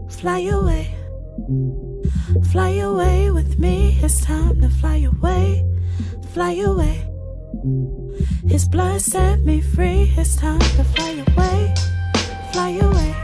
Fly away, fly away with me. It's time to fly away, fly away. His blood set me free. It's time to fly away, fly away.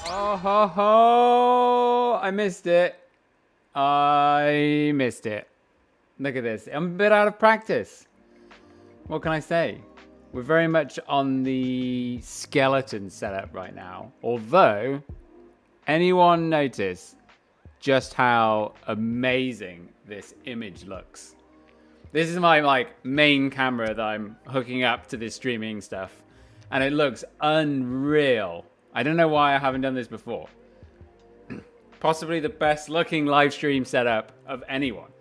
Oh ho ho! I missed it. I missed it. Look at this. I'm a bit out of practice. What can I say? We're very much on the skeleton setup right now. Although, anyone notice just how amazing this image looks? This is my main camera that I'm hooking up to this streaming stuff, and it looks unreal. I don't know why I haven't done this before. Possibly the best looking live stream setup of anyone.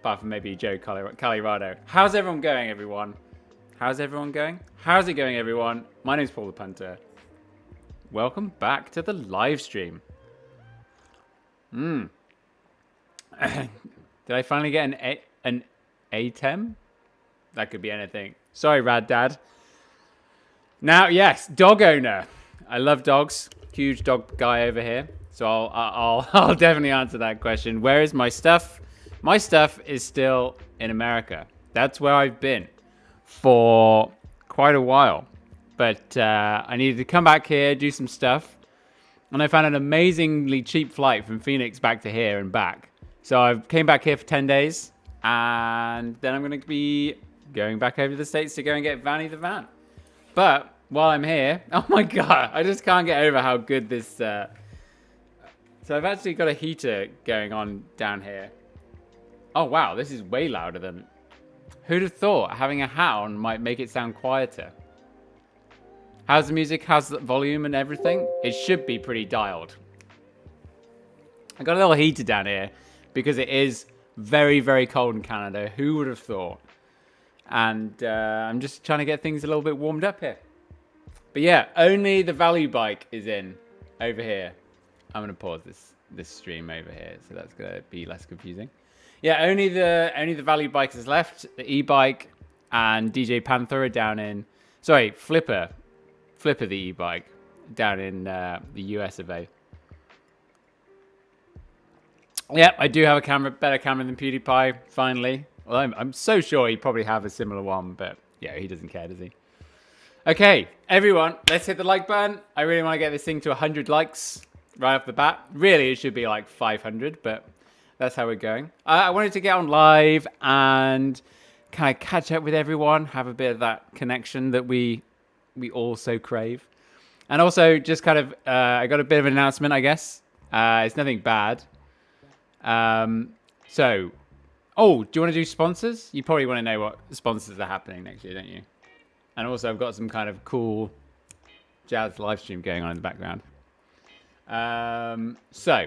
Apart from maybe Joe Calirado. How's everyone going, everyone? How's everyone going? How's it going, everyone? My name's Paul the Punter. Welcome back to the live stream. Did I finally get an ATEM? That could be anything. Sorry, Rad Dad. Now, yes, dog owner. I love dogs. Huge dog guy over here. So I'll definitely answer that question. Where is my stuff? My stuff is still in America. That's where I've been for quite a while. But I needed to come back here, do some stuff. And I found an amazingly cheap flight from Phoenix back to here and back. So I came back here for 10 days. And then I'm going to be going back over to the States to go and get Vanny the van. But while I'm here, oh my God, I just can't get over how good this... So I've actually got a heater going on down here. Oh wow, this is way louder than... Who'd have thought having a hat on might make it sound quieter? How's the music? How's the volume and everything? It should be pretty dialed. I got a little heater down here because it is very, very cold in Canada. Who would have thought? And I'm just trying to get things a little bit warmed up here. But yeah, only the value bike is in over here. I'm gonna pause this stream over here, so that's gonna be less confusing. Yeah, only the value bike is left. The e-bike and DJ Panther are down in. Sorry, Flipper the e-bike down in the US of A. Yeah, I do have a better camera than PewDiePie. Finally, well, I'm so sure he probably have a similar one, but yeah, he doesn't care, does he? Okay, everyone, let's hit the like button. I really want to get this thing to 100 likes right off the bat. Really, it should be like 500, but that's how we're going. I wanted to get on live and kind of catch up with everyone, have a bit of that connection that we all so crave. And also just kind of, I got a bit of an announcement, I guess. It's nothing bad. So, do you want to do sponsors? You probably want to know what sponsors are happening next year, don't you? And also I've got some kind of cool jazz live stream going on in the background. So,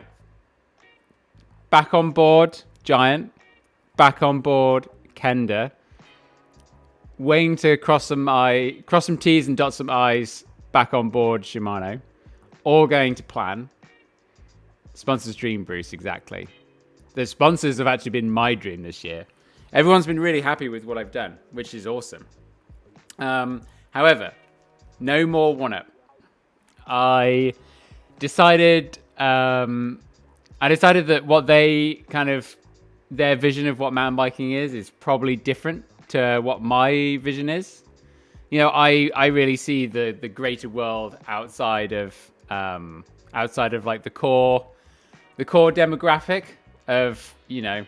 back on board Giant, back on board Kenda, waiting to cross some T's and dot some I's, back on board Shimano, all going to plan. Sponsors dream, Bruce, exactly. The sponsors have actually been my dream this year. Everyone's been really happy with what I've done, which is awesome. However, no more one-up. I decided that what their vision of what mountain biking is probably different to what my vision is. You know, I really see the greater world outside of like the core demographic of, you know,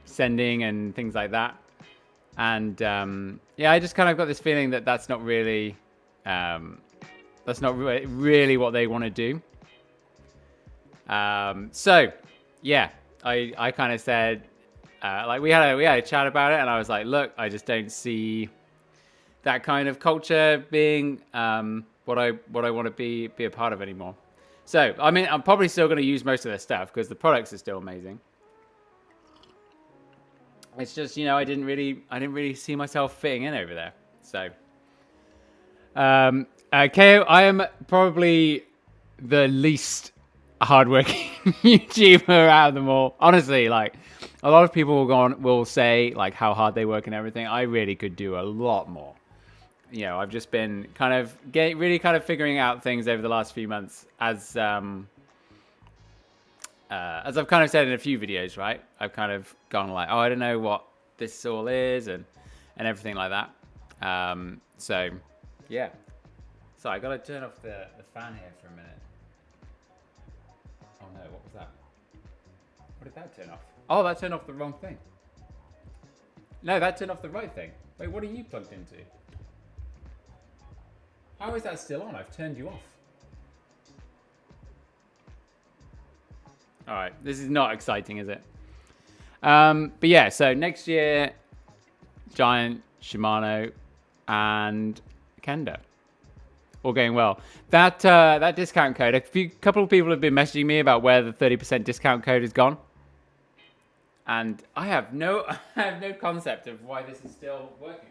sending and things like that. And yeah, I just kind of got this feeling that that's not really what they want to do. So yeah, I kind of said, like we had a chat about it, and I was like, look, I just don't see that kind of culture being what I want to be a part of anymore. So I mean, I'm probably still going to use most of their stuff because the products are still amazing. It's just, you know, I didn't really see myself fitting in over there. So, KO, I am probably the least hardworking YouTuber out of them all. Honestly, like, a lot of people will say like how hard they work and everything. I really could do a lot more. You know, I've just been kind of really figuring out things over the last few months as I've kind of said in a few videos, right? I've kind of gone like, I don't know what this all is and everything like that. So, yeah. So I got to turn off the fan here for a minute. Oh no, what was that? What did that turn off? Oh, that turned off the wrong thing. No, that turned off the right thing. Wait, what are you plugged into? How is that still on? I've turned you off. All right, this is not exciting, is it? But yeah, so next year, Giant, Shimano, and Kenda, all going well. That discount code. A couple of people have been messaging me about where the 30% discount code has gone, and I have no concept of why this is still working.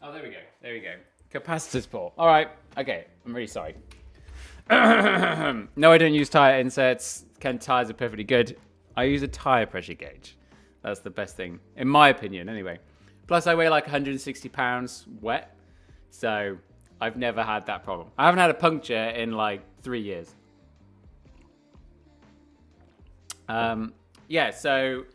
Oh, there we go. There we go. Capacitor's full. All right. Okay. I'm really sorry. No, I don't use tire inserts. Ken tires are perfectly good. I use a tire pressure gauge. That's the best thing, in my opinion, anyway. Plus, I weigh like 160 pounds wet, so I've never had that problem. I haven't had a puncture in like 3 years. Yeah, so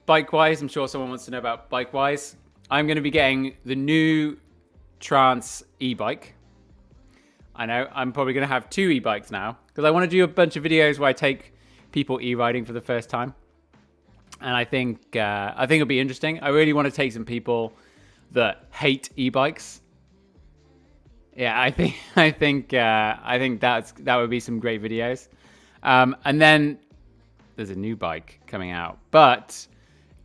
bike-wise, I'm sure someone wants to know about bike-wise. I'm going to be getting the new Trance e-bike. I know, I'm probably going to have 2 e-bikes now, because I want to do a bunch of videos where I take people e-riding for the first time. And I think it'll be interesting. I really want to take some people that hate e-bikes. Yeah, I think that would be some great videos. And then there's a new bike coming out, but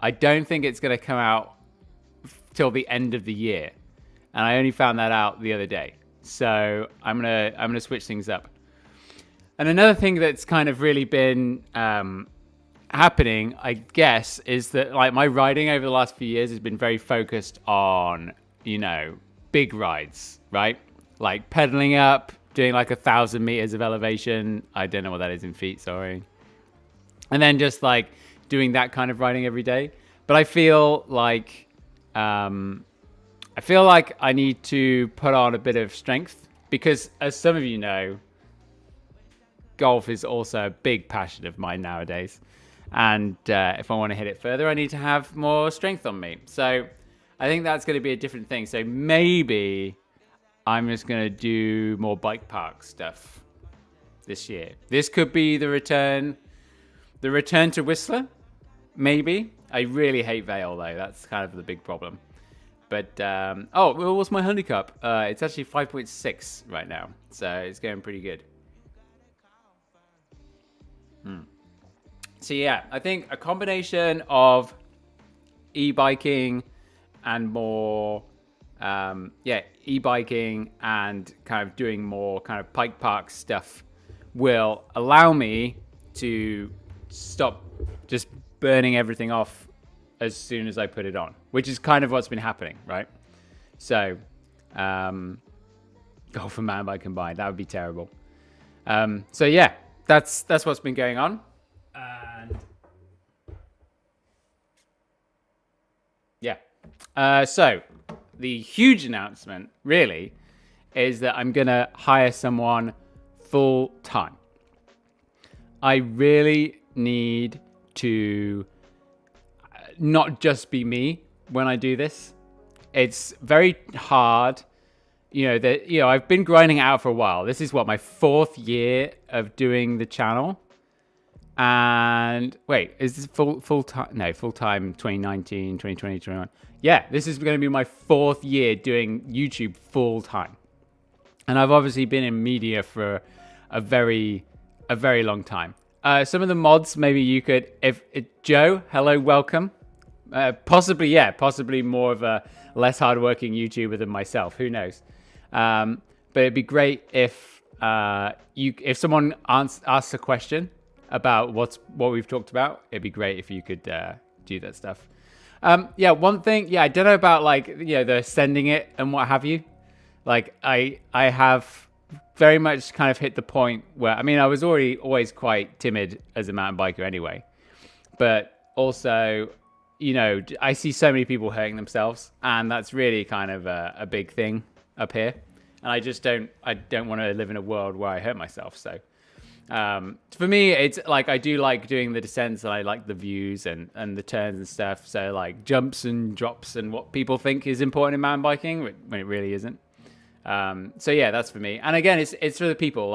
I don't think it's going to come out till the end of the year. And I only found that out the other day. So I'm gonna switch things up. And another thing that's kind of really been happening, I guess, is that like my riding over the last few years has been very focused on, you know, big rides, right? like pedaling up, doing like 1,000 meters of elevation. I don't know what that is in feet, sorry. And then just like doing that kind of riding every day. But I feel like I need to put on a bit of strength because, as some of you know, golf is also a big passion of mine nowadays. And if I want to hit it further, I need to have more strength on me. So I think that's going to be a different thing. So maybe I'm just going to do more bike park stuff this year. This could be the return to Whistler, maybe. I really hate Vale, though. That's kind of the big problem. But, what's my handicap? It's actually 5.6 right now. So it's going pretty good. So yeah, I think a combination of e-biking and more, e-biking and kind of doing more kind of bike park stuff will allow me to stop just burning everything off as soon as I put it on, which is kind of what's been happening, right? So, golf and mountain bike combined, that would be terrible. So yeah, that's what's been going on. And yeah, so the huge announcement really is that I'm gonna hire someone full time. I really need to not just be me when I do this. It's very hard. I've been grinding out for a while. This is my 4th year of doing the channel. And wait, is this full time? No, full time 2019, 2020, 2021. Yeah, this is going to be my 4th year doing YouTube full time. And I've obviously been in media for a very long time. Some of the mods, maybe you could, Joe, hello, welcome. Possibly more of a less hardworking YouTuber than myself. Who knows? But it'd be great if someone asks a question about what we've talked about. It'd be great if you could do that stuff. One thing, I don't know about the sending it and what have you. Like I have very much kind of hit the point where, I was always quite timid as a mountain biker anyway, but also, I see so many people hurting themselves, and that's really kind of a big thing up here. And I don't want to live in a world where I hurt myself. So for me, it's like I do like doing the descents, and I like the views and the turns and stuff. So like jumps and drops and what people think is important in mountain biking when it really isn't. So yeah, that's for me. And again, it's for the people.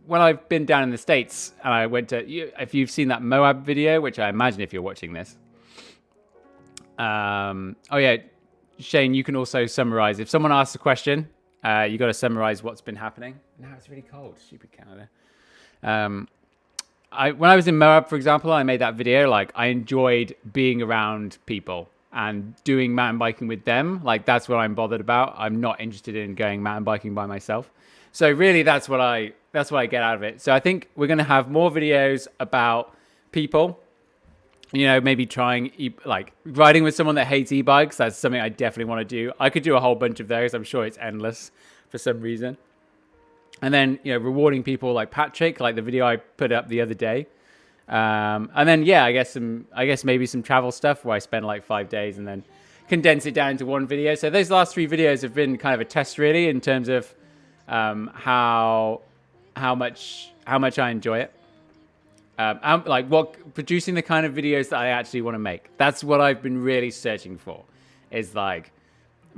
When I've been down in the States and I went to, if you've seen that Moab video, which I imagine if you're watching this, Shane, you can also summarize. If someone asks a question, you got to summarize what's been happening. Now it's really cold, stupid Canada. When I was in Moab, for example, I made that video. Like, I enjoyed being around people and doing mountain biking with them. Like, that's what I'm bothered about. I'm not interested in going mountain biking by myself. So really, that's what I get out of it. So I think we're going to have more videos about people. Maybe trying riding with someone that hates e-bikes. That's something I definitely want to do. I could do a whole bunch of those. I'm sure it's endless for some reason. And then, rewarding people like Patrick, like the video I put up the other day. And then, I guess maybe some travel stuff where I spend like 5 days and then condense it down into one video. So those last 3 videos have been kind of a test really in terms of how much I enjoy it. Producing the kind of videos that I actually want to make. That's what I've been really searching for, is like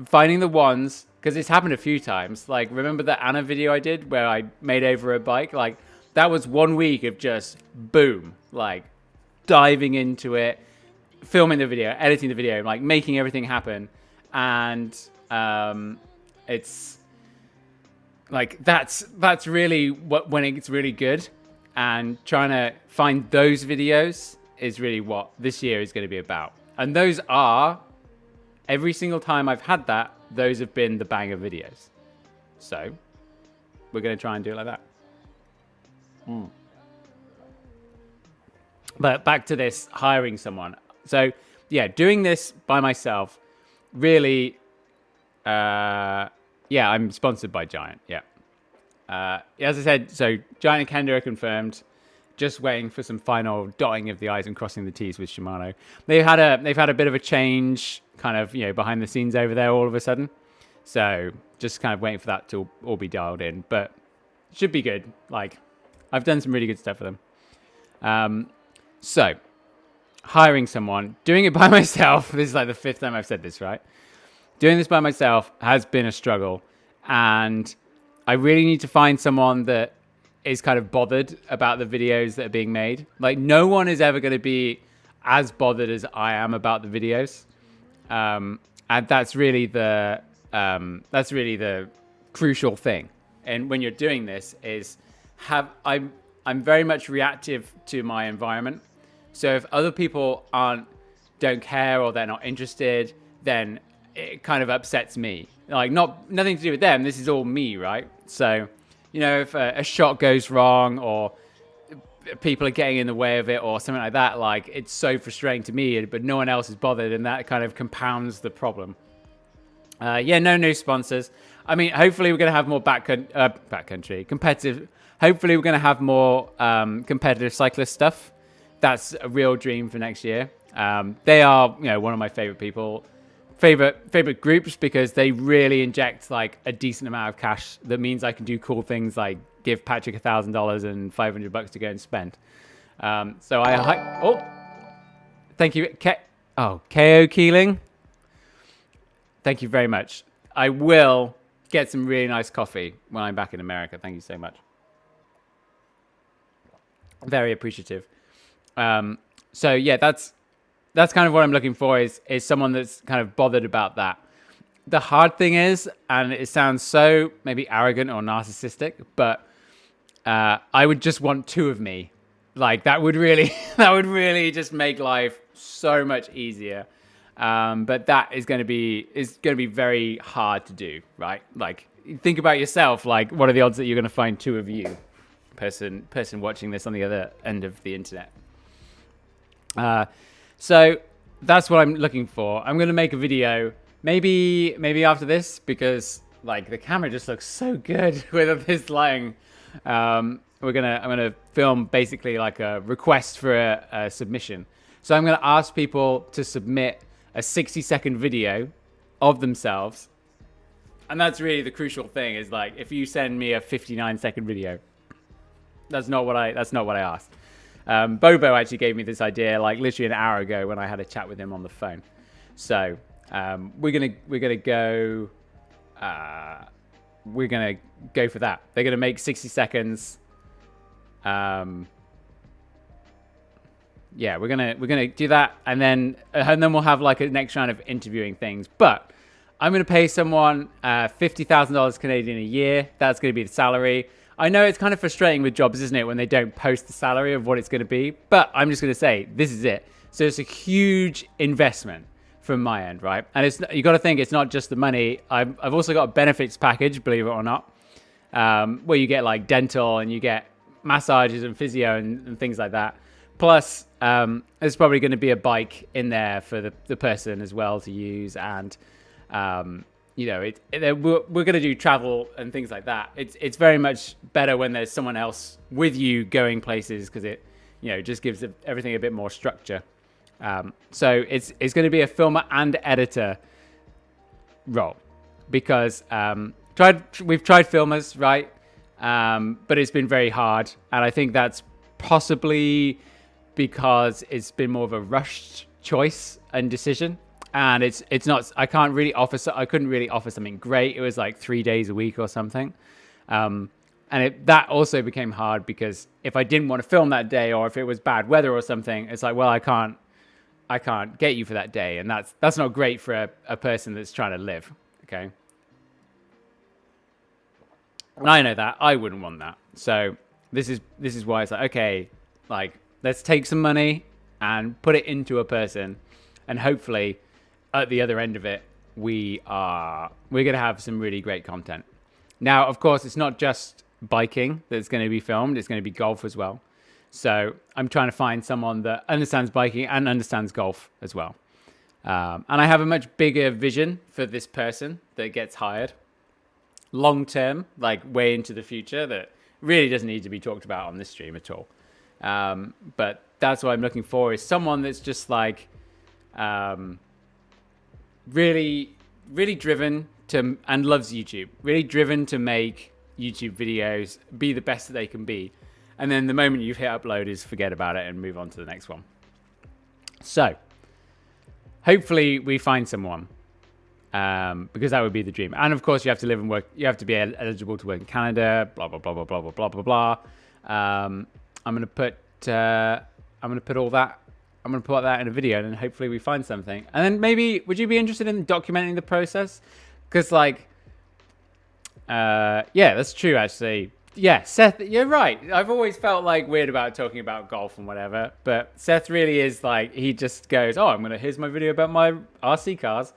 finding the ones, because it's happened a few times. Like, remember that Anna video I did where I made over a bike? Like, that was 1 week of just boom, like diving into it, filming the video, editing the video, like making everything happen. And it's like that's really when it's really good. And trying to find those videos is really what this year is going to be about. And those are, every single time I've had that, those have been the banger videos. So we're going to try and do it like that. But back to this hiring someone. So yeah, doing this by myself really Yeah, I'm sponsored by Giant. Yeah. As I said, so Giant and Kendo are confirmed. Just waiting for some final dotting of the I's and crossing the T's with Shimano. They've had a bit of a change, kind of behind the scenes over there all of a sudden. So just kind of waiting for that to all be dialed in, but should be good. Like I've done some really good stuff for them. So hiring someone, doing it by myself. This is like the 5th time I've said this, right? Doing this by myself has been a struggle, and I really need to find someone that is kind of bothered about the videos that are being made. Like no one is ever going to be as bothered as I am about the videos, and that's really the crucial thing. And when you're doing this, I'm very much reactive to my environment. So if other people don't care or they're not interested, then it kind of upsets me. Like nothing to do with them. This is all me, right? So, if a shot goes wrong or people are getting in the way of it or something like that, like it's so frustrating to me, but no one else is bothered, and that kind of compounds the problem. No new sponsors. I mean, hopefully we're going to have more backcountry competitive. Hopefully we're going to have more competitive cyclist stuff. That's a real dream for next year. They are, one of my favorite groups because they really inject like a decent amount of cash. That means I can do cool things like give Patrick $1,000 and $500 to go and spend. Thank you, KO Keeling. Thank you very much. I will get some really nice coffee when I'm back in America. Thank you so much. Very appreciative. So yeah, that's kind of what I'm looking for is someone that's kind of bothered about that. The hard thing is, and it sounds so maybe arrogant or narcissistic, but I would just want 2 of me. Like that would really just make life so much easier. But that is going to be very hard to do, right? Like think about yourself. Like what are the odds that you're going to find 2 of you, person watching this on the other end of the internet? So that's what I'm looking for. I'm going to make a video maybe after this because like the camera just looks so good with this lighting. I'm gonna film basically like a request for a submission. So I'm going to ask people to submit a 60-second video of themselves. And that's really the crucial thing is like, if you send me a 59-second video, that's not what I asked. Bobo actually gave me this idea like literally an hour ago when I had a chat with him on the phone. So we're gonna go for that. They're gonna make 60 seconds. Yeah, we're gonna do that, and then we'll have like a next round of interviewing things. But I'm gonna pay someone $50,000 Canadian a year. That's gonna be the salary. I know it's kind of frustrating with jobs, isn't it, when they don't post the salary of what it's going to be. But I'm just going to say, this is it. So it's a huge investment from my end, right? And you got to think it's not just the money. I've also got a benefits package, believe it or not, where you get like dental and you get massages and physio and things like that. Plus, there's probably going to be a bike in there for the person as well to use, and we're going to do travel and things like that. It's very much better when there's someone else with you going places because it, just gives everything a bit more structure. So it's going to be a filmer and editor role because we've tried filmers, right? But it's been very hard, and I think that's possibly because it's been more of a rushed choice and decision. And it's not. I couldn't really offer something great. It was like 3 days a week or something, and that also became hard because if I didn't want to film that day or if it was bad weather or something, it's like, well, I can't get you for that day, and that's not great for a person that's trying to live. Okay, and I know that I wouldn't want that. So this is why it's like, okay, like let's take some money and put it into a person, and hopefully at the other end of it, we're going to have some really great content. Now, of course, it's not just biking that's going to be filmed. It's going to be golf as well. So I'm trying to find someone that understands biking and understands golf as well. And I have a much bigger vision for this person that gets hired. long term, like way into the future, that really doesn't need to be talked about on this stream at all. But that's what I'm looking for, is someone that's just like really, really driven to, and loves YouTube, really driven to make YouTube videos be the best that they can be. And then the moment you've hit upload is forget about it and move on to the next one. So hopefully we find someone, because that would be the dream. And of course you have to live and work. You have to be eligible to work in Canada, blah, blah, blah, blah, blah, blah, blah, blah. I'm going to put all that. I'm going to put that in a video, and then hopefully we find something. And then maybe, would you be interested in documenting the process? Because like, yeah, that's true actually. Yeah, Seth, you're right. I've always felt like weird about talking about golf and whatever, but Seth really is like, he just goes, oh, here's my video about my RC cars.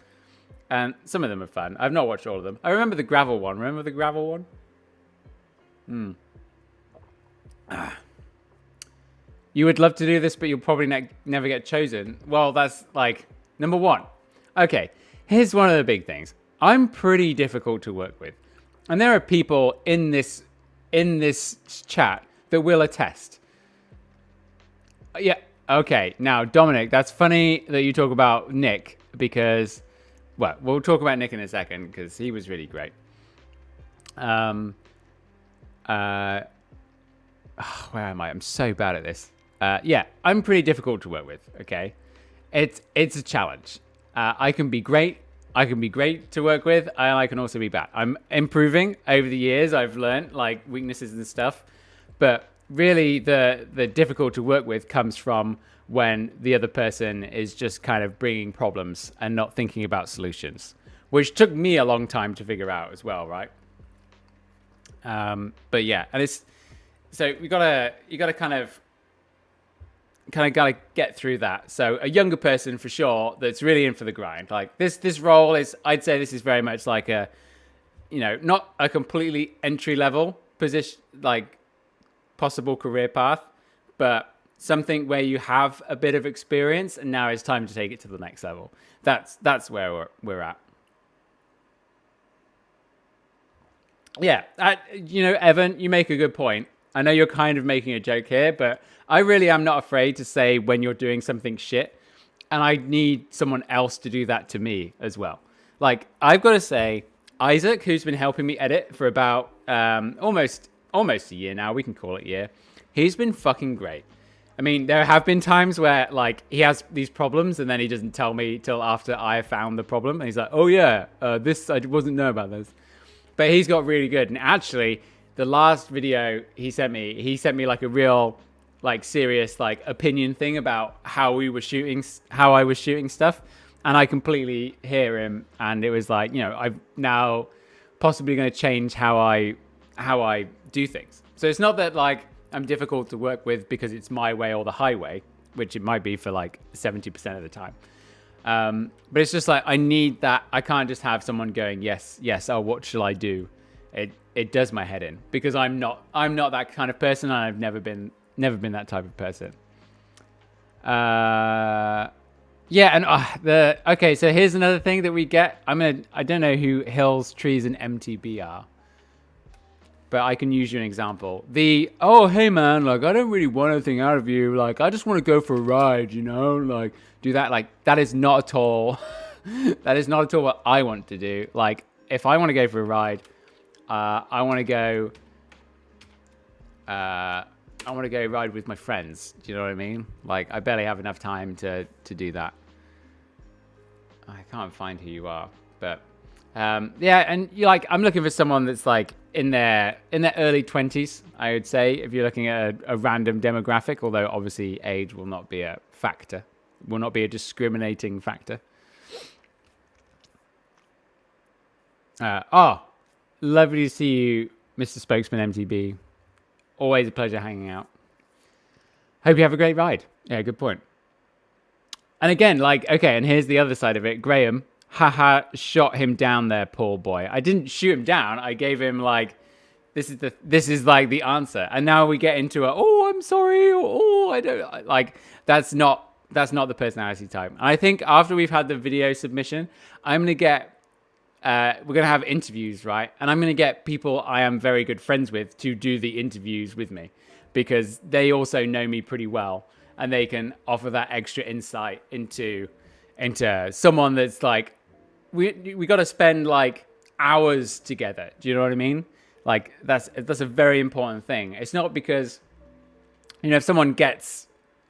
And some of them are fun. I've not watched all of them. I remember the gravel one. Remember the gravel one? You would love to do this, but you'll probably never get chosen. Well, that's like, number one. Okay, here's one of the big things. I'm pretty difficult to work with. And there are people in this chat that will attest. Yeah, okay. Now, Dominic, that's funny that you talk about Nick, because, well, we'll talk about Nick in a second, because he was really great. Where am I? I'm so bad at this. Yeah, I'm pretty difficult to work with, okay? It's a challenge. I can be great. I can be great to work with, and I can also be bad. I'm improving over the years. I've learned like weaknesses and stuff, but really the difficult to work with comes from when the other person is just kind of bringing problems and not thinking about solutions, which took me a long time to figure out as well, right? But yeah, and it's so you gotta kind of gotta get through that. So a younger person for sure that's really in for the grind. Like this role is, I'd say this is very much like a, you know, not a completely entry level position, like possible career path, but something where you have a bit of experience and now it's time to take it to the next level. That's where we're at. Yeah, you know, Evan, you make a good point. I know you're kind of making a joke here, but I really am not afraid to say when you're doing something shit, and I need someone else to do that to me as well. Like, I've got to say, Isaac, who's been helping me edit for about almost a year now, we can call it a year, he's been fucking great. I mean, there have been times where, like, he has these problems, and then he doesn't tell me till after I have found the problem, and he's like, oh yeah, this, I wasn't know about this. But he's got really good, and actually, the last video he sent me like a real, like, serious, like, opinion thing about how I was shooting stuff, and I completely hear him, and it was like, you know, I'm now possibly going to change how I do things. So it's not that, like, I'm difficult to work with because it's my way or the highway, which it might be for like 70% of the time. But it's just like, I need that. I can't just have someone going, yes, oh, what shall I do? It does my head in, because I'm not that kind of person, and I've never been that type of person. Yeah, and okay, so here's another thing that we get. I don't know who Hills, Trees, and MTB are, but I can use you an example. Oh, hey man, like, I don't really want anything out of you. Like, I just want to go for a ride, you know, like, do that. Like, that is not at all, that is not at all what I want to do. Like, if I want to go for a ride, I want to go ride with my friends. Do you know what I mean? Like, I barely have enough time to do that. I can't find who you are, but yeah, and you like, I'm looking for someone that's like in their early 20s, I would say, if you're looking at a random demographic, although obviously age will not be a factor, will not be a discriminating factor. Lovely to see you, Mr. Spokesman MTB. Always a pleasure hanging out. Hope you have a great ride. Yeah, good point. And again, like, okay, and here's the other side of it. Graham, shot him down there, poor boy. I didn't shoot him down. I gave him, like, this is like the answer. And now we get into I'm sorry, or I don't, like, that's not the personality type. And I think after we've had the video submission, I'm going to get we're going to have interviews, right? And I'm going to get people I am very good friends with to do the interviews with me because they also know me pretty well and they can offer that extra insight into someone that's like, we got to spend like hours together. Do you know what I mean? Like that's a very important thing. It's not because, if someone gets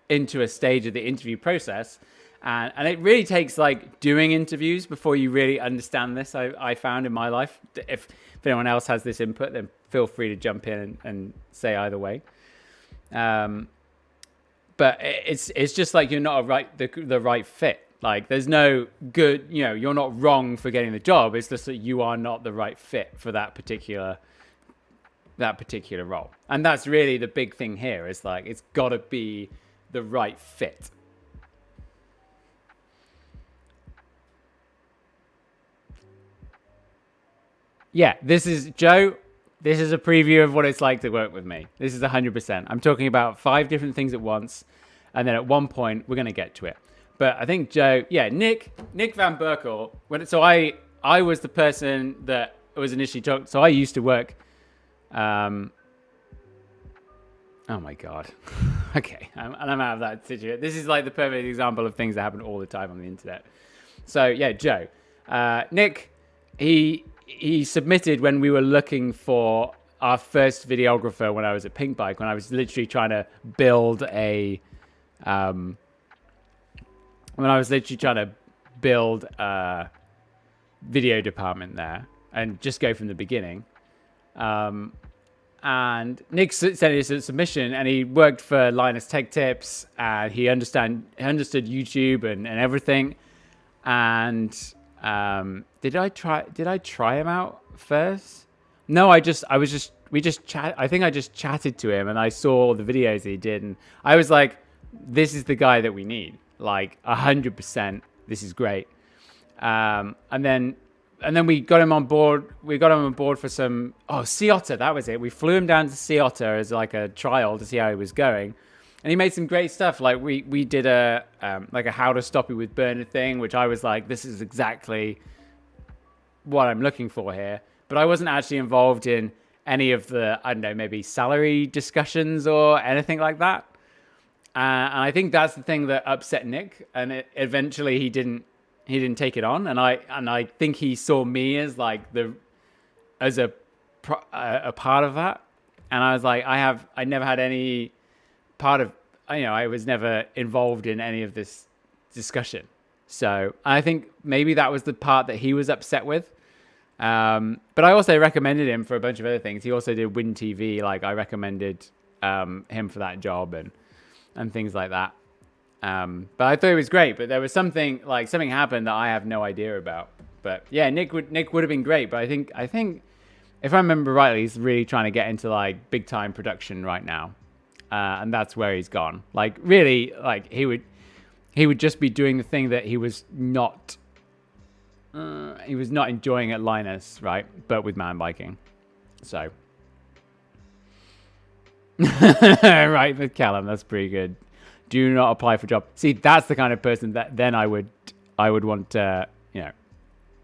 into a stage of the interview process, and it really takes like doing interviews before you really understand this. I found in my life. If anyone else has this input, then feel free to jump in and say either way. But it's just like you're not the right fit. Like there's no good, you're not wrong for getting the job. It's just that you are not the right fit for that particular role. And that's really the big thing here. Is like it's got to be the right fit. Yeah, this is Joe. This is a preview of what it's like to work with me. This is 100%. I'm talking about 5 different things at once, and then at one point we're going to get to it. But I think Joe, Nick Van Berkel. So I was the person that was initially talking. So I used to work. Oh my god. Okay, I'm out of that situation. This is like the perfect example of things that happen all the time on the internet. So yeah, Joe, Nick, he submitted when we were looking for our first videographer when I was at Pink Bike, when I was literally trying to build a video department there and just go from the beginning. And Nick sent us a submission, and he worked for Linus Tech Tips, and he understood YouTube and everything. And did I try him out first? No, we just chat. I think I just chatted to him, and I saw the videos he did, and I was like, this is the guy that we need. Like 100%, this is great. And then we got him on board. We got him on board for some Sea Otter. That was it. We flew him down to Sea Otter as like a trial to see how he was going, and he made some great stuff. Like we did a how to stop it with burner thing, which I was like, this is exactly what I'm looking for here. But I wasn't actually involved in any of the, I don't know, maybe salary discussions or anything like that. And I think that's the thing that upset Nick. And eventually he didn't take it on. And I think he saw me as like a part of that. And I was like, I never had any part of, I was never involved in any of this discussion. So I think maybe that was the part that he was upset with. But I also recommended him for a bunch of other things. He also did Win TV. Like I recommended him for that job and things like that. But I thought it was great. But there was something happened that I have no idea about. But yeah, Nick would have been great. But I think if I remember rightly, he's really trying to get into like big time production right now, and that's where he's gone. Like really, like he would just be doing the thing that he was not enjoying at Linus, right? But with mountain biking. So right, with Callum, that's pretty good. Do not apply for job. See, that's the kind of person that then I would want to,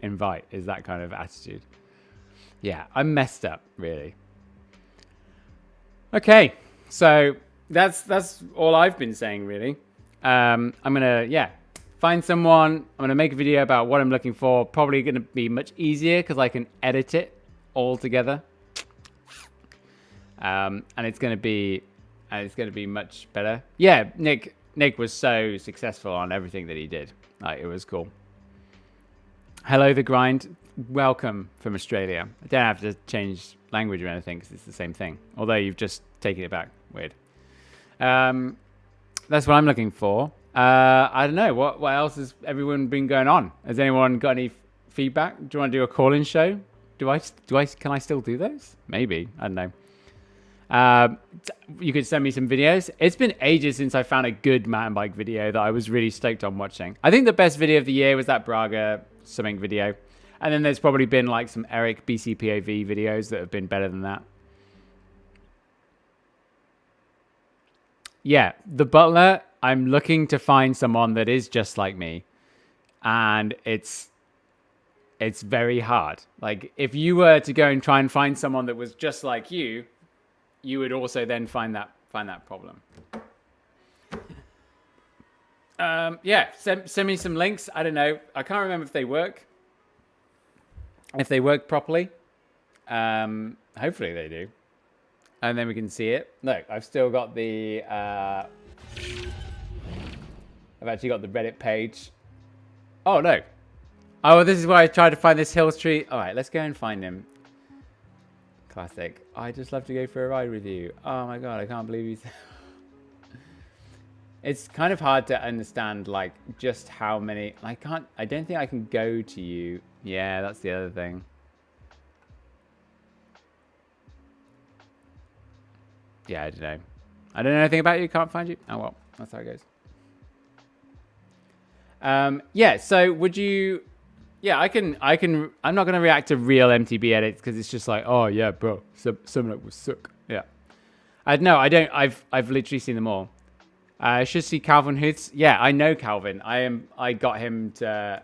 invite, is that kind of attitude. Yeah, I'm messed up, really. Okay, so that's all I've been saying, really. I'm gonna find someone. I'm gonna make a video about what I'm looking for. Probably gonna be much easier because I can edit it all together. And it's gonna be much better. Yeah, Nick was so successful on everything that he did. Like, it was cool. Hello, The Grind. Welcome from Australia. I don't have to change language or anything because it's the same thing. Although you've just taken it back. Weird. That's what I'm looking for. I don't know. What else has everyone been going on? Has anyone got any feedback? Do you want to do a call-in show? Can I still do those? Maybe. I don't know. You could send me some videos. It's been ages since I found a good mountain bike video that I was really stoked on watching. I think the best video of the year was that Braga something video. And then there's probably been like some Eric BCPAV videos that have been better than that. Yeah, the butler, I'm looking to find someone that is just like me. And it's It's very hard. Like, if you were to go and try and find someone that was just like you would also then find that problem. Yeah, send me some links. I don't know. I can't remember if they work. If they work properly. Hopefully they do. And then we can see it. Look, I've still got the... I've actually got the Reddit page. Oh, no. Oh, this is where I tried to find this Hill Street. All right, let's go and find him. Classic. I just love to go for a ride with you. Oh my god, I can't believe he's... It's kind of hard to understand, like, just how many... I don't think I can go to you. Yeah, that's the other thing. Yeah, I don't know. I don't know anything about you. Can't find you. Oh, well. That's how it goes. Yeah, so would you... Yeah, I can... I'm not going to react to real MTB edits because it's just like, oh, yeah, bro. Some of that was suck. Yeah. No, I don't. I've literally seen them all. I should see Calvin Huth's. Yeah, I know Calvin. I got him to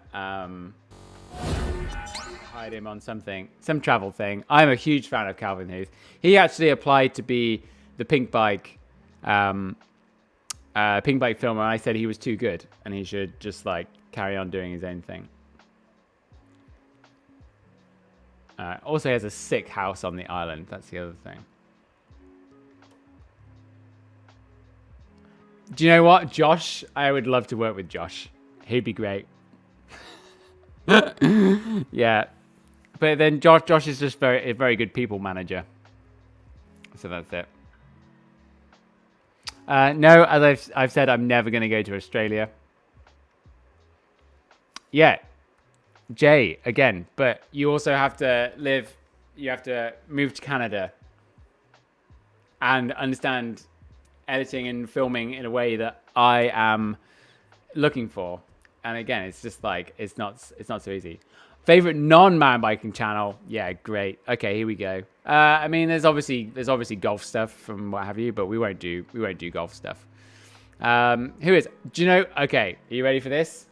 hide him on some travel thing. I'm a huge fan of Calvin Huth. He actually applied to be the Pink Bike filmer. And I said he was too good and he should just like carry on doing his own thing. Also, he has a sick house on the island. That's the other thing. Do you know what? Josh, I would love to work with Josh. He'd be great. Yeah. But then Josh is just a very good people manager. So that's it. No, as I've said, I'm never going to go to Australia. Yeah. Jay, again. But you also have to move to Canada. And understand editing and filming in a way that I am looking for. And again, it's just like, it's not so easy. Favorite non-mountain biking channel? Yeah, great. Okay, here we go. I mean, there's obviously golf stuff from what have you, but we won't do golf stuff. Who is? Do you know? Okay, are you ready for this?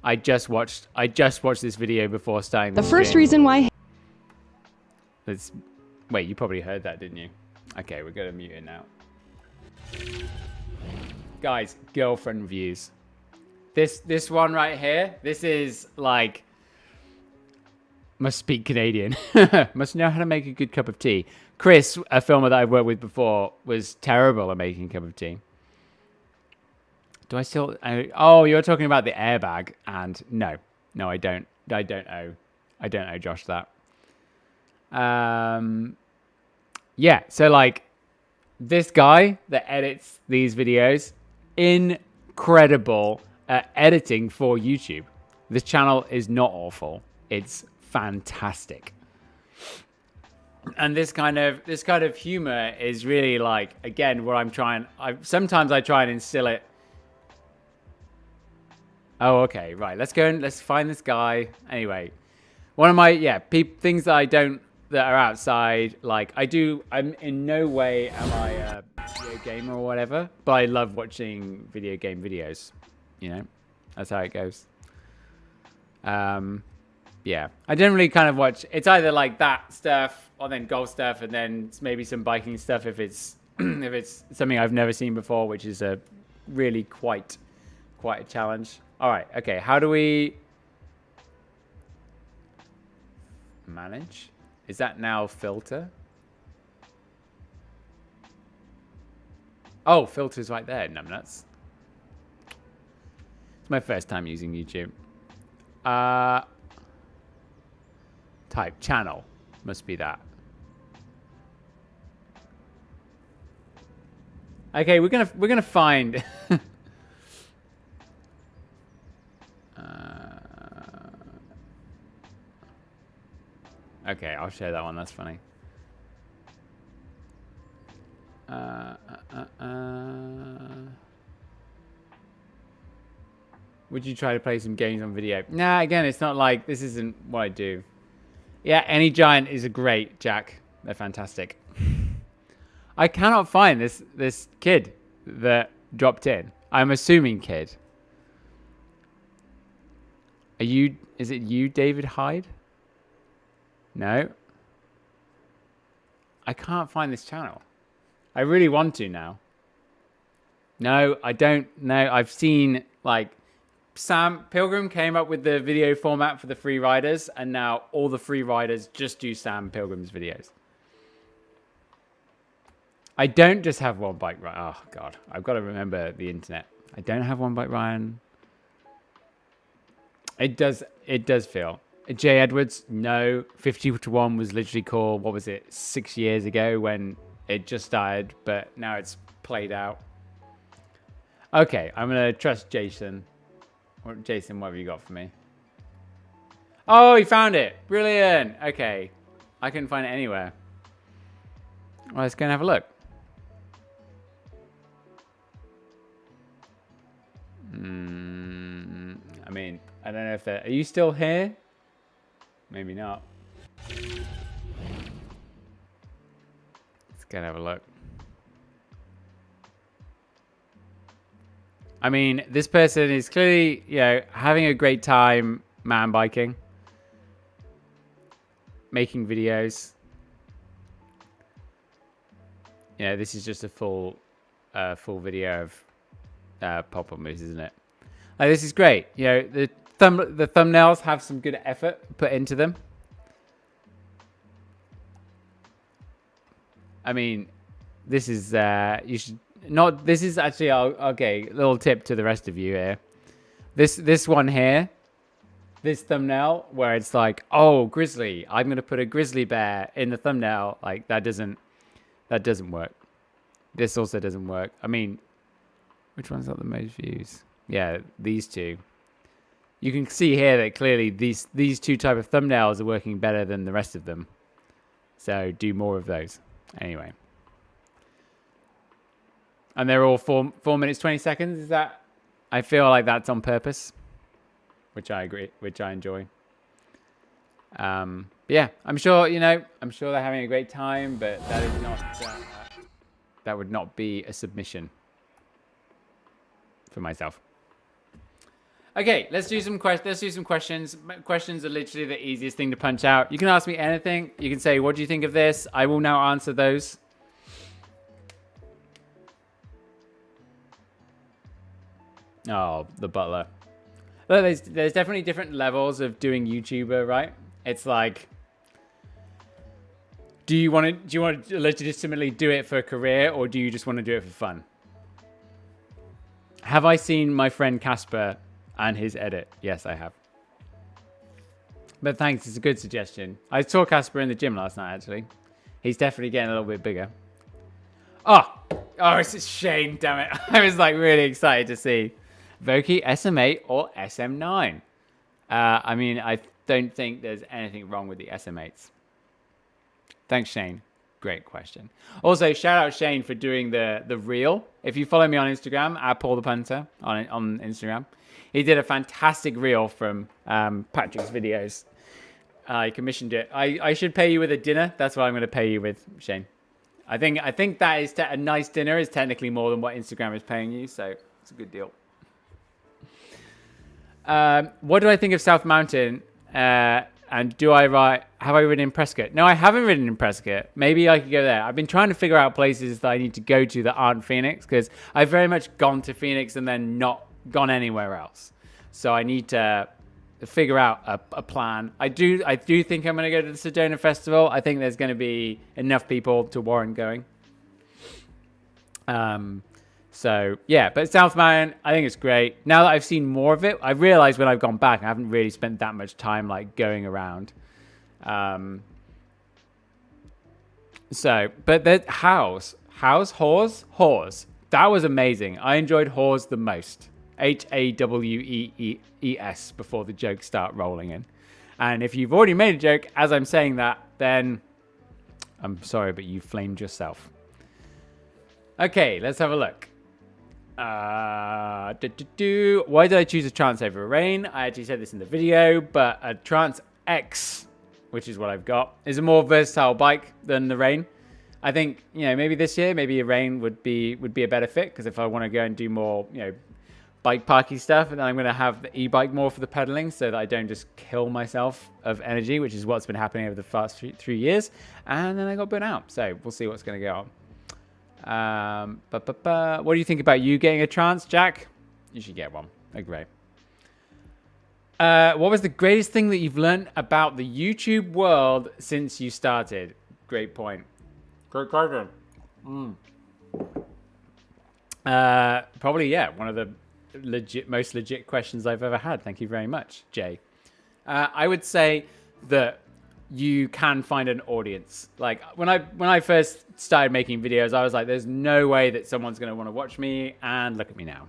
I just watched this video before starting the first reason why. Wait, you probably heard that, didn't you? Okay, we're gonna mute it now. Guys, girlfriend views. This one right here, this is like, must speak Canadian. Must know how to make a good cup of tea. Chris, a filmer that I've worked with before, was terrible at making a cup of tea. Do I still... oh, you're talking about the airbag. And no, I don't owe Josh that. Yeah, so like, this guy that edits these videos, incredible at editing for YouTube. This channel is not awful. It's fantastic. And this kind of humor is really like, again, where sometimes I try and instill it. Oh, okay, right. Let's find this guy. Anyway, one of my things that are outside, like I'm in no way am I a video gamer or whatever, but I love watching video game videos. You know, that's how it goes. Yeah, I generally kind of watch. It's either like that stuff, or then golf stuff, and then maybe some biking stuff if it's if it's something I've never seen before, which is a really quite a challenge. All right, okay. How do we manage? Is that now filter? Oh, filter's right there, numbnuts. It's my first time using YouTube. Type channel. Must be that. Okay, we're gonna find okay, I'll share that one. That's funny. Would you try to play some games on video? Nah, again, it's not like, this isn't what I do. Yeah, Any Giant is a great, Jack. They're fantastic. I cannot find this kid that dropped in. I'm assuming kid. Is it you, David Hyde? No. I can't find this channel. I really want to now. No, I don't know. I've seen, like, Sam Pilgrim came up with the video format for the free riders, and now all the free riders just do Sam Pilgrim's videos. I don't just have One Bike Ryan. Oh, God. I've got to remember the internet. I don't have One Bike Ryan. It does feel. Jay Edwards, no. 50 to 1 was literally called, what was it, 6 years ago when it just started, but now it's played out. Okay, I'm going to trust Jason. Jason, what have you got for me? Oh, he found it. Brilliant. Okay. I couldn't find it anywhere. Well, let's go and have a look. I mean, I don't know if they're... Are you still here? Maybe not. Let's go and have a look. I mean, this person is clearly, you know, having a great time mountain biking. Making videos. Yeah, this is just a full video of pop-up moves, isn't it? Like, this is great. You know, the thumbnails have some good effort put into them. I mean, this is you should not. This is actually okay. Little tip to the rest of you here. This one here, this thumbnail where it's like, oh, grizzly. I'm gonna put a grizzly bear in the thumbnail. Like that doesn't work. This also doesn't work. I mean, which one's got the most views? Yeah, these two. You can see here that clearly these two type of thumbnails are working better than the rest of them. So do more of those. Anyway. And they're all 4 minutes 20 seconds. Is that? I feel like that's on purpose, which I agree, which I enjoy. Yeah, I'm sure I'm sure they're having a great time, but that is not that would not be a submission for myself. Okay, let's do some questions. Questions are literally the easiest thing to punch out. You can ask me anything. You can say, "What do you think of this?" I will now answer those. Oh, the butler. Look, there's definitely different levels of doing YouTuber, right? It's like, do you want to legitimately do it for a career, or do you just want to do it for fun? Have I seen my friend Casper and his edit? Yes, I have. But thanks, it's a good suggestion. I saw Casper in the gym last night, actually. He's definitely getting a little bit bigger. Oh, it's a shame, damn it. I was like really excited to see Voki SM8 or SM9. I mean, I don't think there's anything wrong with the SM8s. Thanks, Shane. Great question. Also, shout out Shane for doing the reel. If you follow me on Instagram, at Paul the Punter on Instagram, he did a fantastic reel from Patrick's videos. I commissioned it. I should pay you with a dinner. That's what I'm going to pay you with, Shane. I think that is a nice dinner is technically more than what Instagram is paying you, so it's a good deal. What do I think of South Mountain? And have I ridden in Prescott? No, I haven't ridden in Prescott. Maybe I could go there. I've been trying to figure out places that I need to go to that aren't Phoenix, because I've very much gone to Phoenix and then not gone anywhere else. So I need to figure out a plan. I do think I'm going to go to the Sedona Festival. I think there's going to be enough people to warrant going. So yeah, but South Mountain, I think it's great. Now that I've seen more of it, I've realized when I've gone back, I haven't really spent that much time like going around. But the Hawes, that was amazing. I enjoyed Hawes the most. Hawees before the jokes start rolling in. And if you've already made a joke as I'm saying that, then I'm sorry, but you flamed yourself. Okay, let's have a look. Why did I choose a Trance over a Rain? I actually said this in the video, but a Trance X, which is what I've got, is a more versatile bike than the Rain. I think, maybe this year, maybe a Rain would be a better fit, because if I want to go and do more, bike parky stuff, and then I'm going to have the e-bike more for the pedaling so that I don't just kill myself of energy, which is what's been happening over the past 3 years. And then I got burnt out. So we'll see what's going to go on. What do you think about you getting a trance, Jack? You should get one. Agree. What was the greatest thing that you've learned about the YouTube world since you started? Great point. Great question. Probably, yeah, one of the most legit questions I've ever had. Thank you very much, Jay. I would say that you can find an audience. Like when I first started making videos, I was like, there's no way that someone's going to want to watch me, and look at me now.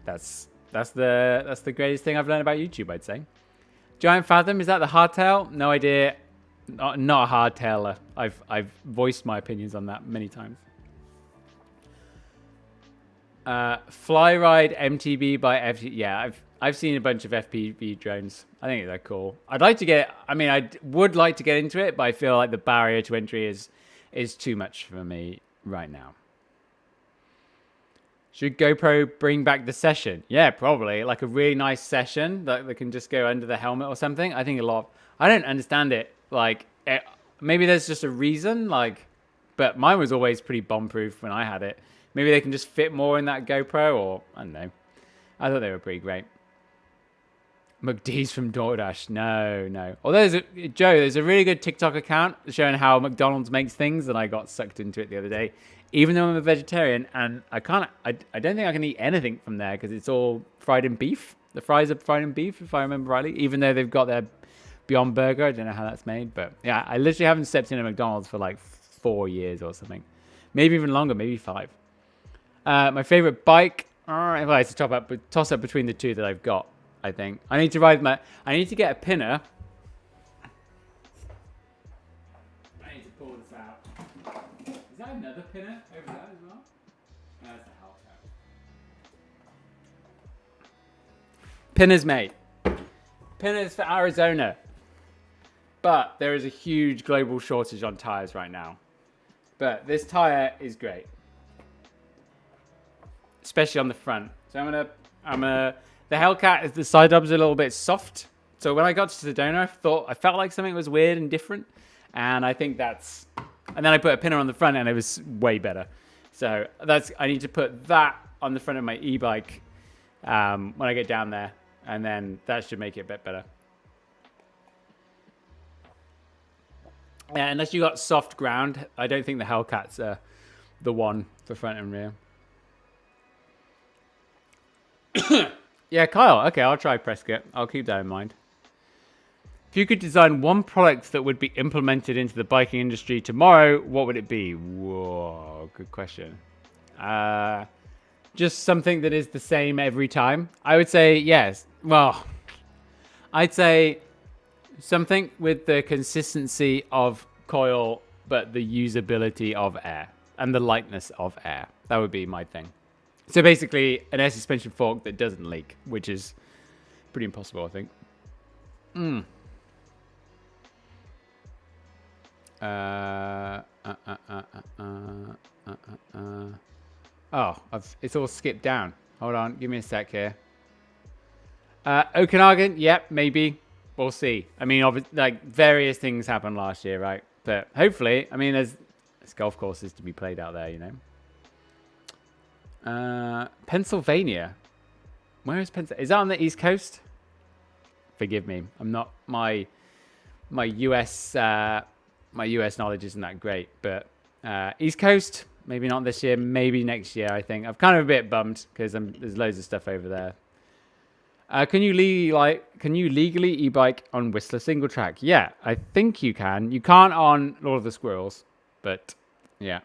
That's the greatest thing I've learned about YouTube, I'd say. Giant Fathom, is that the hardtail? No idea. Not a hardtailer. I've voiced my opinions on that many times. Flyride MTB by FT. Yeah, I've seen a bunch of FPV drones. I think they're cool. I'd like to get. I mean, I would like to get into it, but I feel like the barrier to entry is too much for me right now. Should GoPro bring back the session? Yeah, probably. Like a really nice session that can just go under the helmet or something. I think a lot. I don't understand it. Like, maybe there's just a reason. Like, but mine was always pretty bomb-proof when I had it. Maybe they can just fit more in that GoPro, or I don't know. I thought they were pretty great. McD's from DoorDash. No. Although there's a really good TikTok account showing how McDonald's makes things, and I got sucked into it the other day. Even though I'm a vegetarian, and I don't think I can eat anything from there because it's all fried in beef. The fries are fried in beef, if I remember rightly. Even though they've got their Beyond Burger, I don't know how that's made, but yeah, I literally haven't stepped into McDonald's for like 4 years or something, maybe even longer, maybe 5. My favorite bike. Well, it's a toss up between the two that I've got. I think I need to get a pinner. I need to pull this out. Is that another pinner over there as well? No, that's a Hellcat. Pinners, mate. Pinners for Arizona. But there is a huge global shortage on tires right now. But this tire is great, especially on the front. So the Hellcat, the side dubs are a little bit soft. So when I got to Sedona, I felt like something was weird and different. And I think and then I put a pinner on the front and it was way better. So I need to put that on the front of my e-bike when I get down there. And then that should make it a bit better. Yeah, unless you got soft ground, I don't think the Hellcat's the one for front and rear. Yeah, Kyle. Okay, I'll try Prescott. I'll keep that in mind. If you could design one product that would be implemented into the biking industry tomorrow, what would it be? Whoa, good question. Just something that is the same every time. I would say yes. Well, I'd say something with the consistency of coil, but the usability of air and the lightness of air. That would be my thing. So basically, an air suspension fork that doesn't leak, which is pretty impossible, I think. It's all skipped down. Hold on, give me a sec here. Okanagan, yep, maybe. We'll see. I mean, like various things happened last year, right? But hopefully, I mean, there's golf courses to be played out there, you know. Pennsylvania. Where is Pennsylvania? Is that on the East Coast? Forgive me. I'm not my US knowledge isn't that great, but East Coast, maybe not this year, maybe next year. I think I'm kind of a bit bummed because there's loads of stuff over there. Can you legally e-bike on Whistler single track? Yeah, I think you can. You can't on Lord of the Squirrels, but yeah.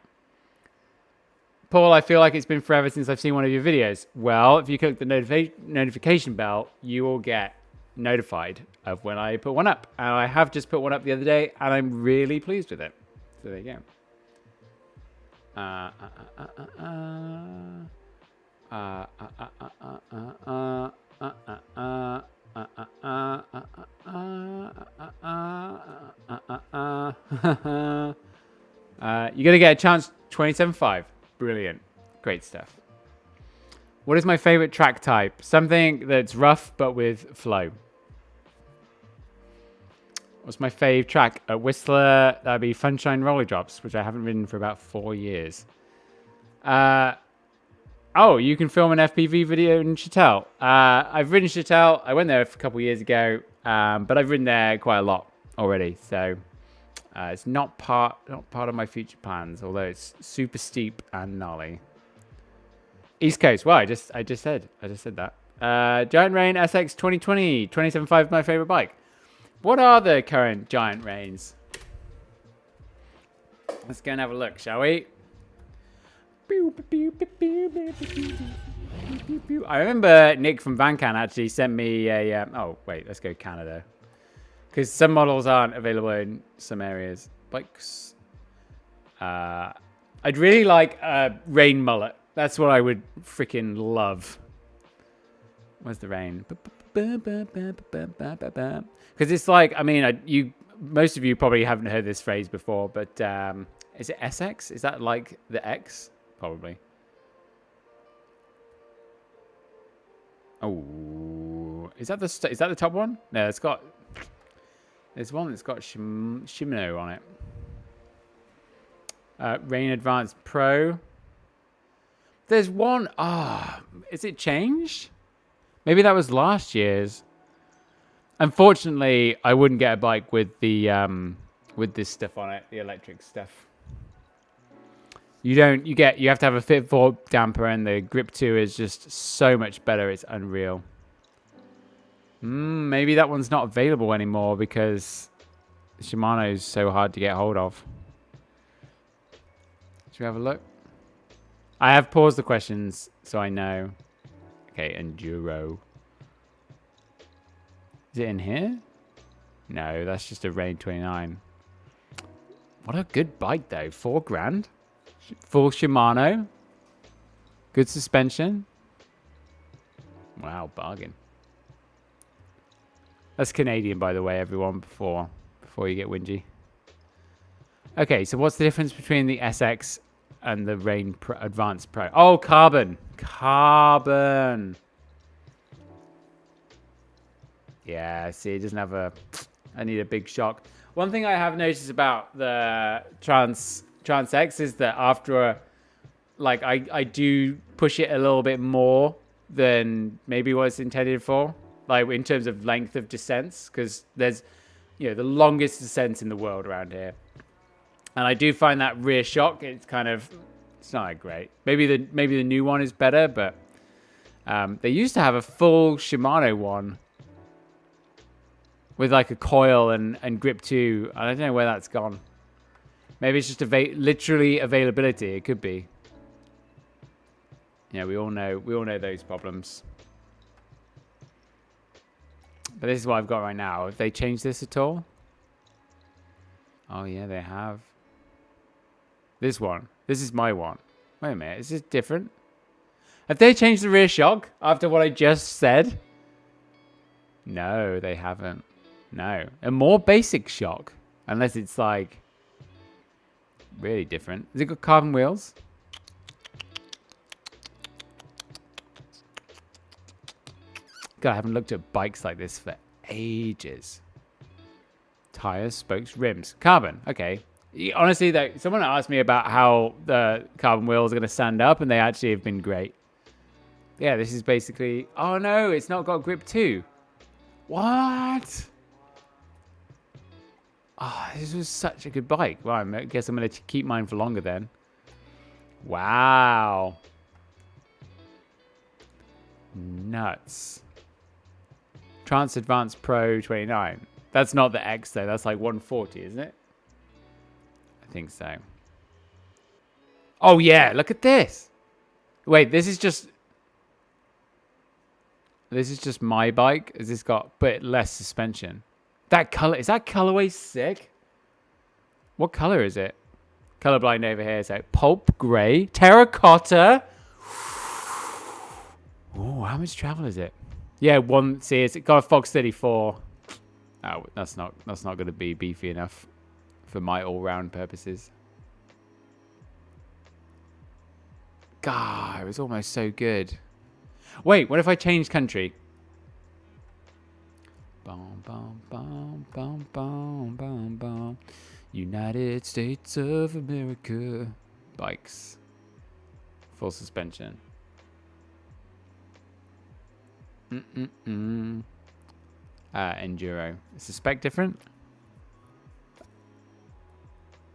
Paul, I feel like it's been forever since I've seen one of your videos. Well, if you click the notification bell, you will get notified of when I put one up. And I have just put one up the other day, and I'm really pleased with it. So there you go. You're going to get a chance 27.5. Brilliant. Great stuff. What is my favorite track type? Something that's rough but with flow. What's my fave track? At Whistler, that'd be Funshine Roller Drops, which I haven't ridden for about 4 years. Oh, you can film an FPV video in Chattel. I've ridden Chattel. I went there a couple of years ago, but I've ridden there quite a lot already. So it's not part of my future plans, although it's super steep and gnarly. East Coast. Well, I just said that. Giant Rain SX 2020 27.5 is my favorite bike. What are the current Giant Rains? Let's go and have a look, shall we? I remember Nick from Vancan actually sent me a... oh, wait, let's go Canada. Because some models aren't available in some areas. Bikes. I'd really like a Rain mullet. That's what I would freaking love. Where's the Rain? Because it's like, I mean, most of you probably haven't heard this phrase before, but is it SX? Is that like the X? Probably. Oh, is that the top one? No, it's got. There's one that's got Shimano on it. Rain Advanced Pro. There's one. Is it changed? Maybe that was last year's. Unfortunately, I wouldn't get a bike with the with this stuff on it, the electric stuff. You have to have a Fit 4 damper, and the Grip 2 is just so much better. It's unreal. Maybe that one's not available anymore because Shimano's so hard to get hold of. Should we have a look? I have paused the questions so I know. Okay, Enduro. Is it in here? No, that's just a Rain 29. What a good bike though. $4,000. Full Shimano. Good suspension. Wow, bargain. That's Canadian, by the way, everyone, before you get whingy. Okay, so what's the difference between the SX and the Rain Advanced Pro? Oh, carbon. Carbon. Yeah, see, it doesn't have a... I need a big shock. One thing I have noticed about the Trans X is that after I do push it a little bit more than maybe what it's intended for, like in terms of length of descents, because there's, the longest descents in the world around here. And I do find that rear shock, it's not that great. Maybe the new one is better, but they used to have a full Shimano one with like a coil and Grip 2. I don't know where that's gone. Maybe it's just literally availability. It could be. Yeah, we all know those problems. But this is what I've got right now. Have they changed this at all? Oh yeah, they have. This one. This is my one. Wait a minute, is this different? Have they changed the rear shock after what I just said? No, they haven't. No. A more basic shock. Unless it's like really different. Has it got carbon wheels? God, I haven't looked at bikes like this for ages. Tires, spokes, rims. Carbon. Okay. Honestly, though, someone asked me about how the carbon wheels are going to stand up, and they actually have been great. Yeah, this is basically... Oh, no, it's not got Grip 2. What? Oh, this was such a good bike. Well, I guess I'm going to keep mine for longer then. Wow. Nuts. Trans Advanced Pro 29. That's not the X, though. That's like 140, isn't it? I think so. Oh, yeah. Look at this. Wait, this is just my bike. Has this got but less suspension? That color, is that colorway sick? What color is it? Colorblind over here. So pulp gray, terracotta. Oh, how much travel is it? Yeah, see, it's got a Fox 34. Oh, that's not going to be beefy enough for my all-round purposes. God, it was almost so good. Wait, what if I change country? Bum, bum, bum, bum, bum, bum, bum. United States of America. Bikes. Full suspension. Enduro. Is the spec different?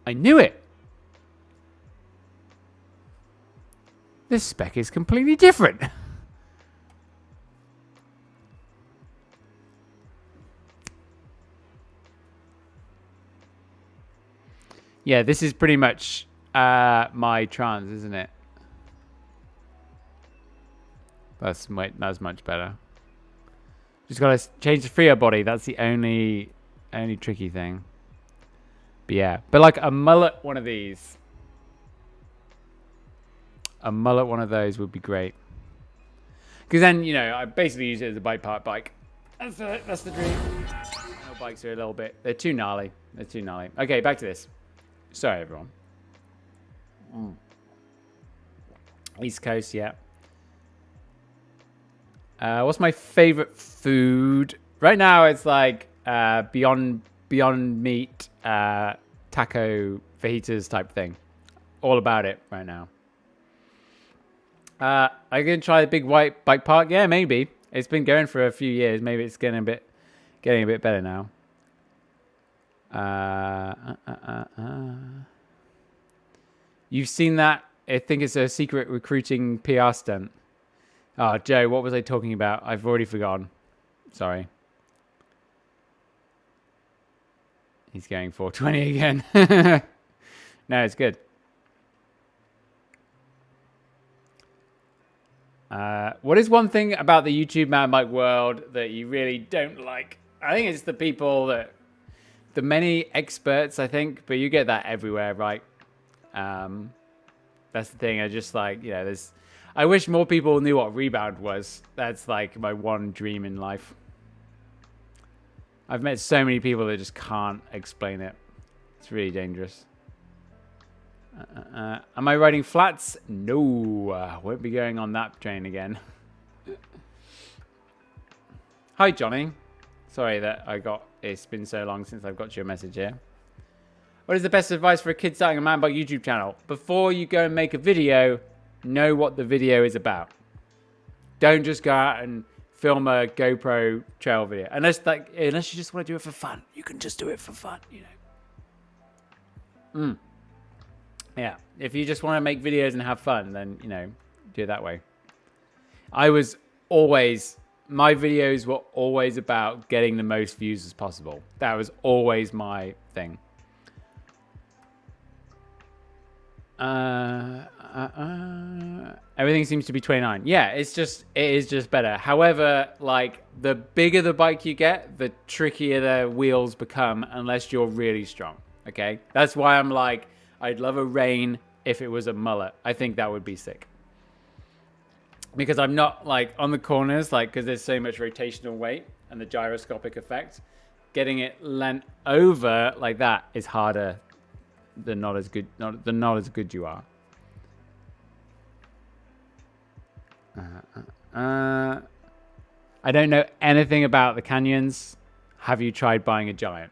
I knew it! This spec is completely different. Yeah, this is pretty much my trans, isn't it? That's much better. Just gotta change the freer body. That's the only tricky thing. But yeah, but like a mullet one of these. A mullet one of those would be great. Because then, you know, I basically use it as a bike park bike. That's the dream. No, bikes are a little bit... They're too gnarly. They're too gnarly. Okay, back to this. Sorry, everyone. East Coast, yeah. What's my favorite food? Right now, it's like Beyond Meat, taco, fajitas type thing. All about it right now. Are you gonna try the big white bike park? Yeah, maybe. It's been going for a few years. Maybe it's getting a bit better now. You've seen that? I think it's a secret recruiting PR stunt. Oh, Joe, what was I talking about? I've already forgotten. Sorry. He's going 420 again. No, it's good. What is one thing about the YouTube mountain bike world that you really don't like? I think it's the people the many experts, I think, but you get that everywhere, right? That's the thing. I just like, you know, I wish more people knew what rebound was. That's like my one dream in life. I've met so many people that just can't explain it. It's really dangerous. Am I riding flats? No, won't be going on that train again. Hi, Johnny. Sorry that it's been so long since I've got your message here. What is the best advice for a kid starting a mountain bike YouTube channel? Before you go and make a video, know what the video is about. Don't just go out and film a GoPro trail video. Unless you just want to do it for fun. You can just do it for fun, you know. Yeah, if you just want to make videos and have fun, then, you know, do it that way. My videos were always about getting the most views as possible. That was always my thing. Everything seems to be 29. Yeah, it is just better. However, like, the bigger the bike you get, the trickier the wheels become unless you're really strong. Okay? That's why I'm like, I'd love a Rain if it was a mullet. I think that would be sick. Because I'm not, like, on the corners, like, because there's so much rotational weight and the gyroscopic effect. Getting it leant over like that is harder than not as good you are. I don't know anything about the canyons. Have you tried buying a Giant?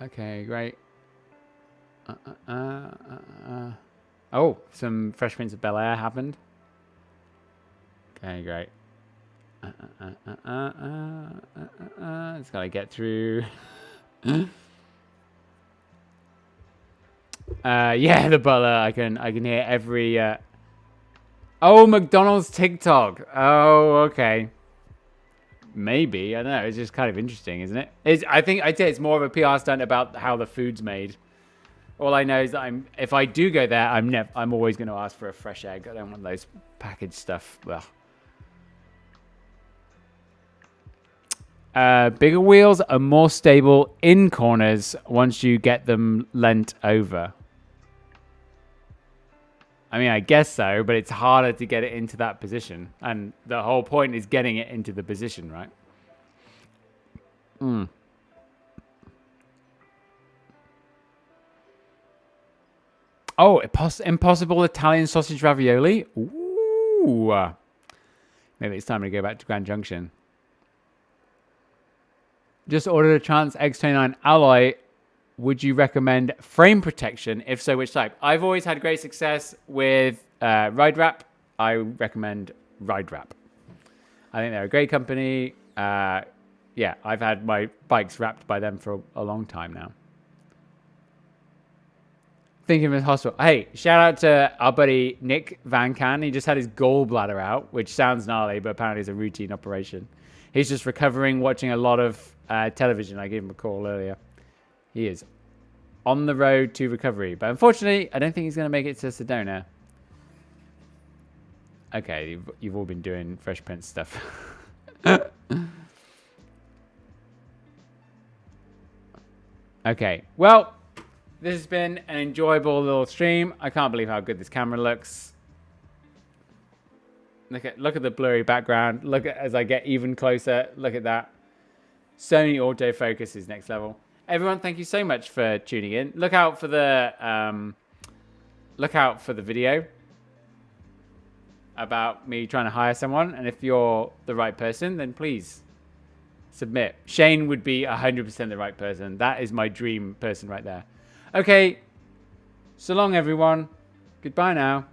Okay, great. Oh, some Fresh Prince of Bel-Air happened. Okay, great. It's gotta get through. Yeah, the butler. I can hear every. Oh, McDonald's TikTok. Oh, okay. Maybe, I don't know. It's just kind of interesting, isn't it? I think I'd say it's more of a PR stunt about how the food's made. All I know is that if I do go there, I'm always going to ask for a fresh egg. I don't want those packaged stuff. Bigger wheels are more stable in corners once you get them leant over. I mean, I guess so, but it's harder to get it into that position. And the whole point is getting it into the position, right? Oh, impossible Italian sausage ravioli. Ooh. Maybe it's time to go back to Grand Junction. Just ordered a Trans X29 Alloy. Would you recommend frame protection? If so, which type? I've always had great success with Ride Wrap. I recommend Ride Wrap. I think they're a great company. Yeah, I've had my bikes wrapped by them for a long time now. Thinking of his hospital. Hey, shout out to our buddy Nick Van Can. He just had his gallbladder out, which sounds gnarly, but apparently it's a routine operation. He's just recovering, watching a lot of television. I gave him a call earlier. He is on the road to recovery. But unfortunately, I don't think he's going to make it to Sedona. Okay, you've all been doing Fresh Prince stuff. Okay, well, this has been an enjoyable little stream. I can't believe how good this camera looks. Look at the blurry background. Look at as I get even closer. Look at that. Sony autofocus is next level. Everyone, thank you so much for tuning in. Look out for the video about me trying to hire someone, and if you're the right person, then please submit. Shane would be 100% the right person. That is my dream person right there. Okay, so long everyone. Goodbye now.